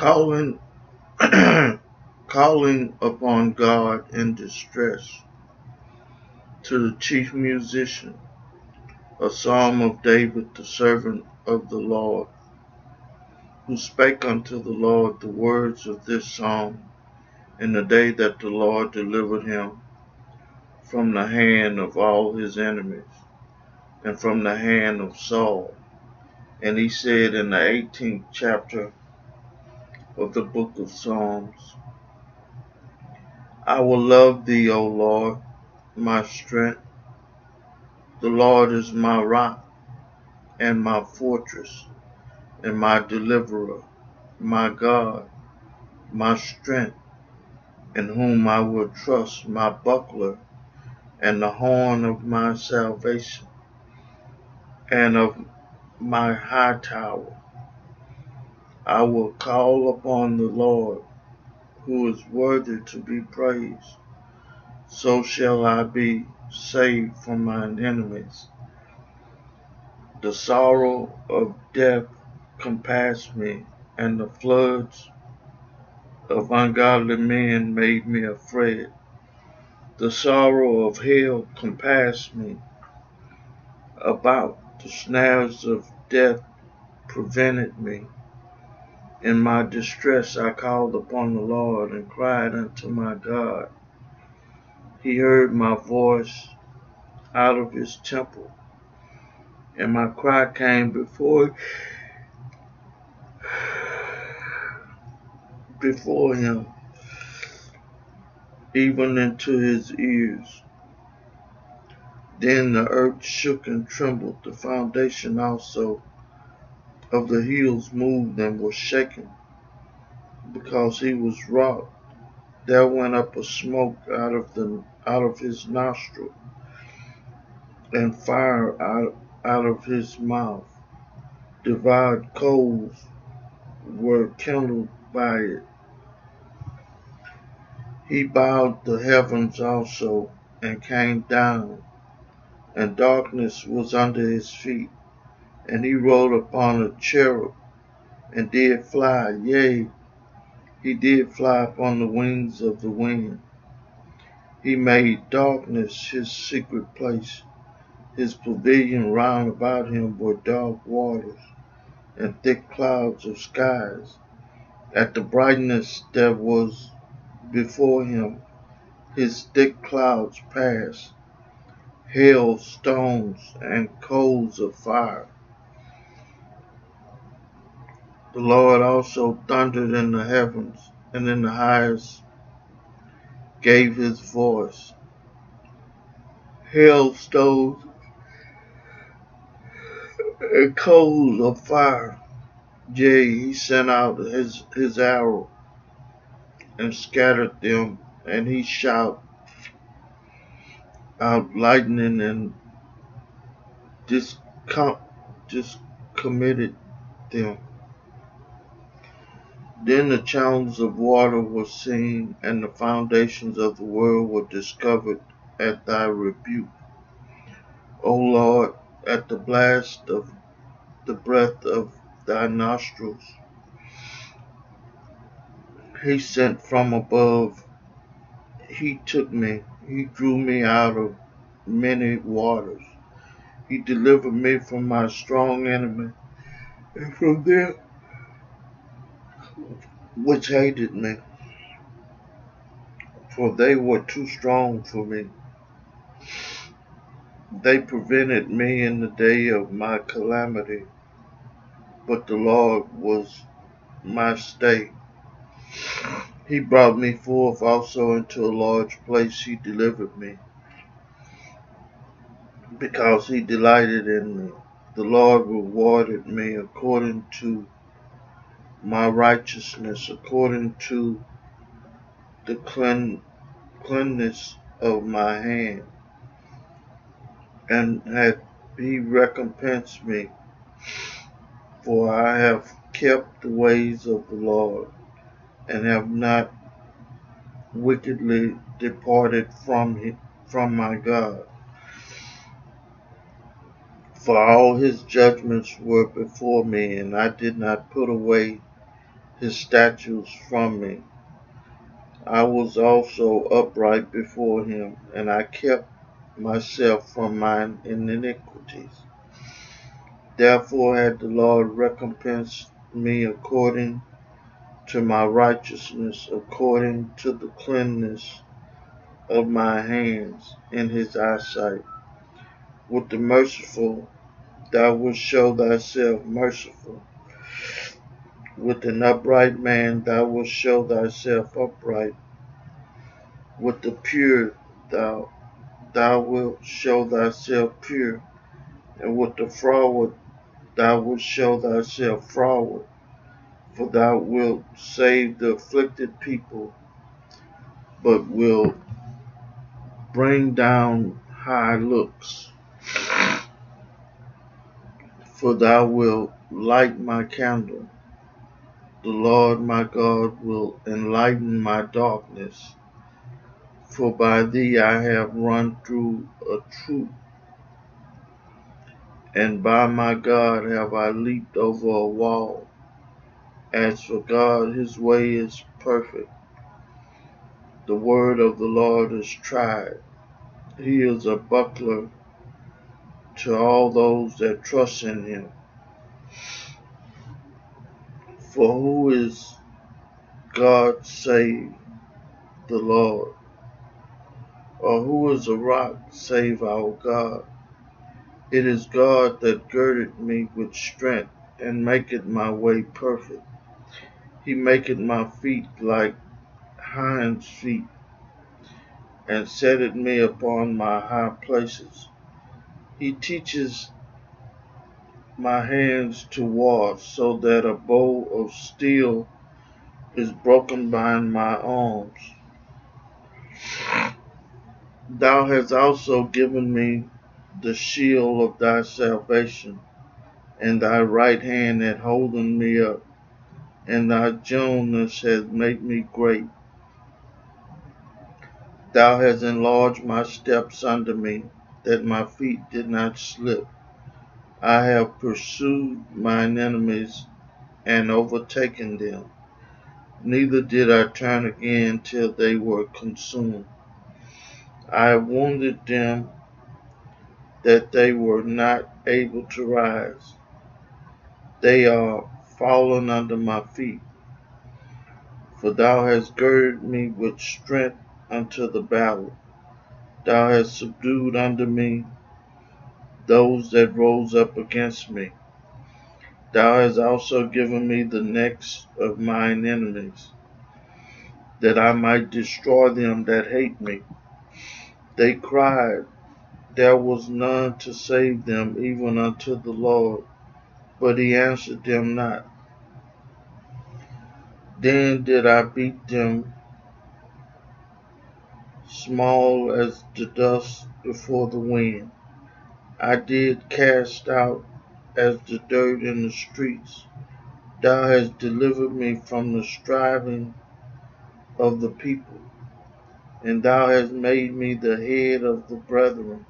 calling calling upon God in distress. To the chief musician, a psalm of David, the servant of the Lord, who spake unto the Lord the words of this psalm in the day that the Lord delivered him from the hand of all his enemies, and from the hand of Saul. And he said in the 18th chapter of the book of Psalms, I will love thee, O Lord, my strength. The Lord is my rock and my fortress and my deliverer, my God, my strength, in whom I will trust, my buckler and the horn of my salvation, and of my high tower. I will call upon the Lord, who is worthy to be praised. So shall I be saved from mine enemies. The sorrow of death compassed me, and the floods of ungodly men made me afraid. The sorrow of hell compassed me about. The snares of death prevented me. In my distress I called upon the Lord and cried unto my God. He heard my voice out of his temple, and my cry came before him, even into his ears. Then the earth shook and trembled, the foundation also of the hills moved and was shaken, because he was wroth. There went up a smoke out of his nostril, and fire out of his mouth. Devoured coals were kindled by it. He bowed the heavens also, and came down, and darkness was under his feet. And he rode upon a cherub, and did fly, yea, he did fly upon the wings of the wind. He made darkness his secret place. His pavilion round about him were dark waters, and thick clouds of skies. At the brightness that was before him, his thick clouds passed, hail, stones, and coals of fire. The Lord also thundered in the heavens, and in the highest gave his voice. Hailstones and coals of fire. Yea, he sent out his arrow and scattered them, and he shot out lightning and discommitted them. Then the channels of water were seen, and the foundations of the world were discovered at thy rebuke. O Lord, at the blast of the breath of thy nostrils. He sent from above. He took me. He drew me out of many waters. He delivered me from my strong enemy, and from them which hated me, for they were too strong for me. They prevented me in the day of my calamity, but the Lord was my stay. He brought me forth also into a large place. He delivered me, because he delighted in me. The Lord rewarded me according to my righteousness, according to the cleanness of my hand, and hath he recompensed me, for I have kept the ways of the Lord, and have not wickedly departed from my God. For all his judgments were before me, and I did not put away his statutes from me. I was also upright before him, and I kept myself from mine iniquities. Therefore had the Lord recompensed me according to my righteousness, according to the cleanness of my hands in his eyesight. With the merciful thou wilt show thyself merciful. With an upright man thou wilt show thyself upright. With the pure thou wilt show thyself pure. And with the froward thou wilt show thyself froward. For thou wilt save the afflicted people, but wilt bring down high looks. For thou wilt light my candle. The Lord my God will enlighten my darkness. For by thee I have run through a troop, and by my God have I leaped over a wall. As for God, his way is perfect. The word of the Lord is tried. He is a buckler to all those that trust in him. For who is God save the Lord? Or who is a rock save our God? It is God that girded me with strength, and maketh my way perfect. He maketh my feet like hinds' feet, and setteth me upon my high places. He teaches my hands to war, so that a bow of steel is broken by my arms. Thou hast also given me the shield of thy salvation, and thy right hand hath holden me up, and thy gentleness hath made me great. Thou hast enlarged my steps under me, that my feet did not slip. I have pursued mine enemies and overtaken them. Neither did I turn again till they were consumed. I have wounded them that they were not able to rise. They are fallen under my feet. For thou hast girded me with strength unto the battle. Thou hast subdued under me those that rose up against me. Thou hast also given me the necks of mine enemies, that I might destroy them that hate me. They cried, there was none to save them, even unto the Lord, but he answered them not. Then did I beat them small as the dust before the wind. I did cast out as the dirt in the streets. Thou hast delivered me from the striving of the people, and thou hast made me the head of the brethren,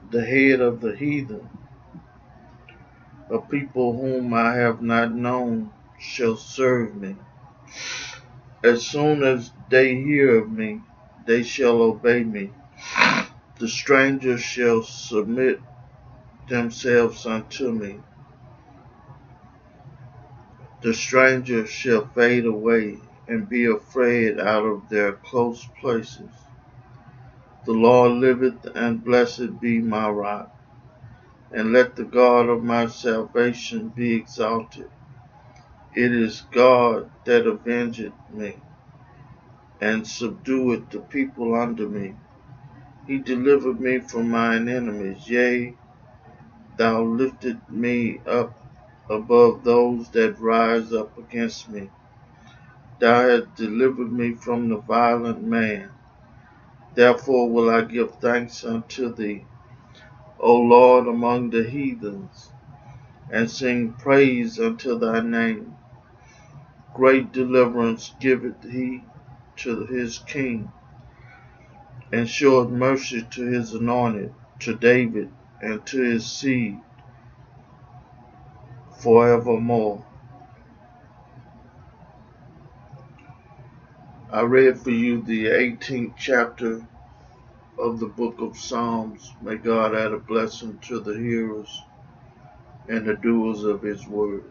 the head of the heathen. A people whom I have not known shall serve me. As soon as they hear of me, they shall obey me. The strangers shall submit themselves unto me. The strangers shall fade away and be afraid out of their close places. The Lord liveth, and blessed be my rock, and let the God of my salvation be exalted. It is God that avengeth me, and subdueth the people under me. He delivered me from mine enemies. Yea, thou lifted me up above those that rise up against me. Thou hast delivered me from the violent man. Therefore will I give thanks unto thee, O Lord, among the heathens, and sing praise unto thy name. Great deliverance giveth he to his king, and showeth mercy to his anointed, to David, and to his seed forevermore. I read for you the 18th chapter of the book of Psalms. May God add a blessing to the hearers and the doers of his word.